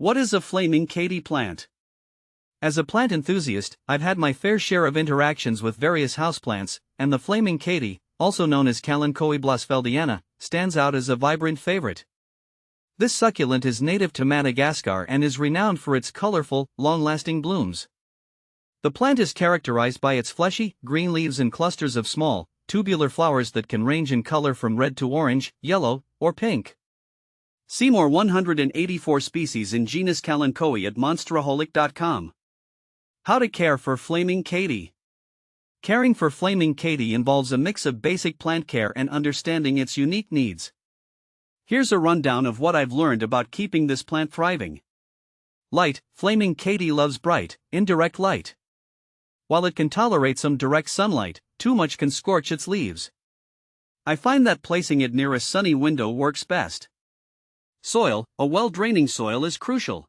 What is a Flaming Katy plant? As a plant enthusiast, I've had my fair share of interactions with various houseplants, and the Flaming Katy, also known as Kalanchoe blasfeldiana, stands out as a vibrant favorite. This succulent is native to Madagascar and is renowned for its colorful, long-lasting blooms. The plant is characterized by its fleshy, green leaves and clusters of small, tubular flowers that can range in color from red to orange, yellow, or pink. See more 184 species in genus Kalanchoe at monsteraholic.com. How to care for Flaming Katy. Caring for Flaming Katy involves a mix of basic plant care and understanding its unique needs. Here's a rundown of what I've learned about keeping this plant thriving. Light. Flaming Katy loves bright, indirect light. While it can tolerate some direct sunlight, too much can scorch its leaves. I find that placing it near a sunny window works best. Soil. A well-draining soil is crucial.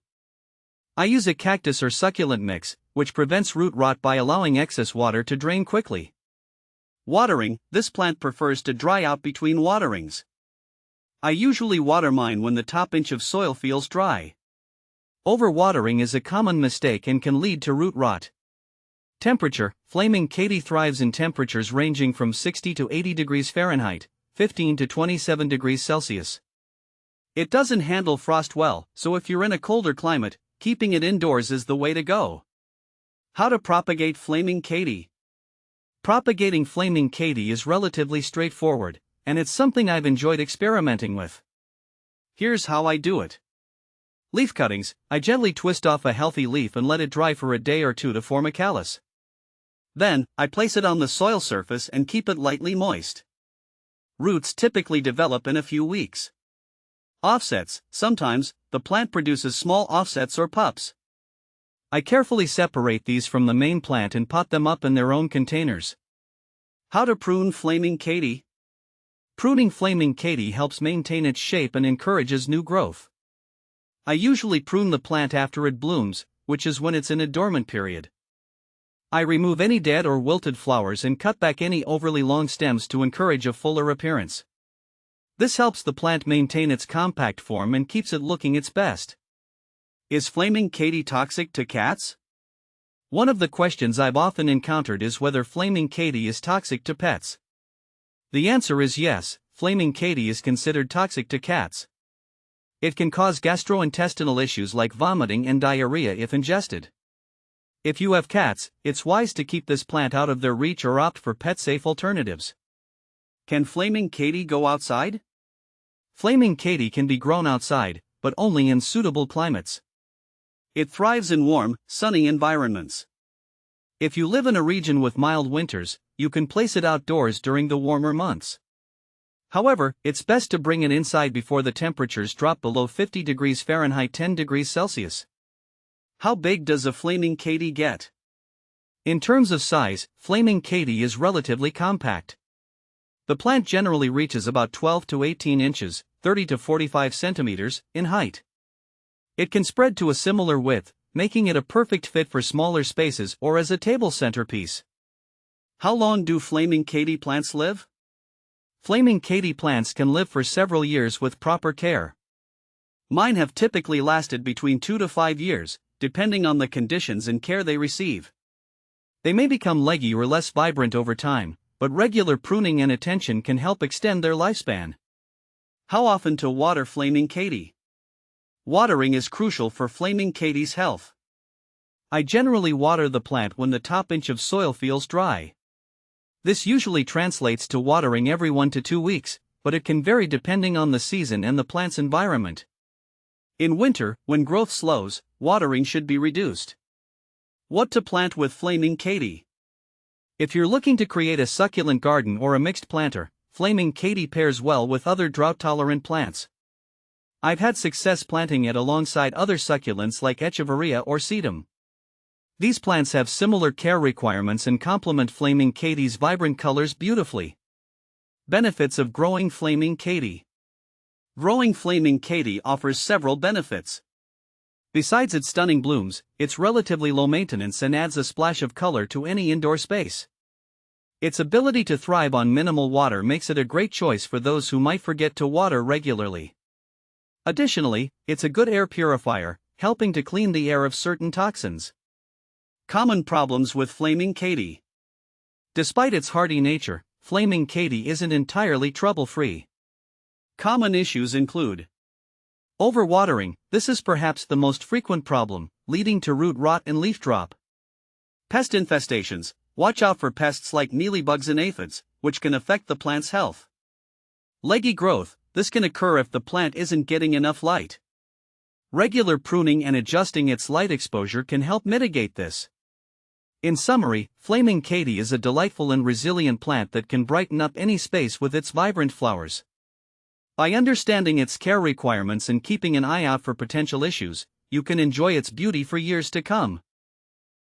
I use a cactus or succulent mix, which prevents root rot by allowing excess water to drain quickly. Watering. This plant prefers to dry out between waterings. I usually water mine when the top inch of soil feels dry. Overwatering is a common mistake and can lead to root rot. Temperature. Flaming Katy thrives in temperatures ranging from 60 to 80 degrees Fahrenheit, 15 to 27 degrees Celsius. It doesn't handle frost well, so if you're in a colder climate, keeping it indoors is the way to go. How to propagate Flaming Katy. Propagating Flaming Katy is relatively straightforward, and it's something I've enjoyed experimenting with. Here's how I do it. Leaf cuttings. I gently twist off a healthy leaf and let it dry for a day or two to form a callus. Then, I place it on the soil surface and keep it lightly moist. Roots typically develop in a few weeks. Offsets. Sometimes, the plant produces small offsets or pups. I carefully separate these from the main plant and pot them up in their own containers. How to prune Flaming Katy. Pruning Flaming Katy helps maintain its shape and encourages new growth. I usually prune the plant after it blooms, which is when it's in a dormant period. I remove any dead or wilted flowers and cut back any overly long stems to encourage a fuller appearance. This helps the plant maintain its compact form and keeps it looking its best. Is Flaming Katy toxic to cats? One of the questions I've often encountered is whether Flaming Katy is toxic to pets. The answer is yes, Flaming Katy is considered toxic to cats. It can cause gastrointestinal issues like vomiting and diarrhea if ingested. If you have cats, it's wise to keep this plant out of their reach or opt for pet-safe alternatives. Can Flaming Katy go outside? Flaming Katy can be grown outside, but only in suitable climates. It thrives in warm, sunny environments. If you live in a region with mild winters, you can place it outdoors during the warmer months. However, it's best to bring it inside before the temperatures drop below 50 degrees Fahrenheit 10 degrees Celsius. How big does a Flaming Katy get? In terms of size, Flaming Katy is relatively compact. The plant generally reaches about 12 to 18 inches, 30 to 45 centimeters, in height. It can spread to a similar width, making it a perfect fit for smaller spaces or as a table centerpiece. How long do Flaming Katy plants live? Flaming Katy plants can live for several years with proper care. Mine have typically lasted between 2 to 5 years, depending on the conditions and care they receive. They may become leggy or less vibrant over time, but regular pruning and attention can help extend their lifespan. How often to water Flaming Katy? Watering is crucial for Flaming Katy's health. I generally water the plant when the top inch of soil feels dry. This usually translates to watering every 1 to 2 weeks, but it can vary depending on the season and the plant's environment. In winter, when growth slows, watering should be reduced. What to plant with Flaming Katy? If you're looking to create a succulent garden or a mixed planter, Flaming Katy pairs well with other drought-tolerant plants. I've had success planting it alongside other succulents like echeveria or sedum. These plants have similar care requirements and complement Flaming Katy's vibrant colors beautifully. Benefits of growing Flaming Katy. Growing Flaming Katy offers several benefits. Besides its stunning blooms, it's relatively low maintenance and adds a splash of color to any indoor space. Its ability to thrive on minimal water makes it a great choice for those who might forget to water regularly. Additionally, it's a good air purifier, helping to clean the air of certain toxins. Common problems with Flaming Katy. Despite its hardy nature, Flaming Katy isn't entirely trouble-free. Common issues include overwatering. This is perhaps the most frequent problem, leading to root rot and leaf drop. Pest infestations. Watch out for pests like mealybugs and aphids, which can affect the plant's health. Leggy growth. This can occur if the plant isn't getting enough light. Regular pruning and adjusting its light exposure can help mitigate this. In summary, Flaming Katy is a delightful and resilient plant that can brighten up any space with its vibrant flowers. By understanding its care requirements and keeping an eye out for potential issues, you can enjoy its beauty for years to come.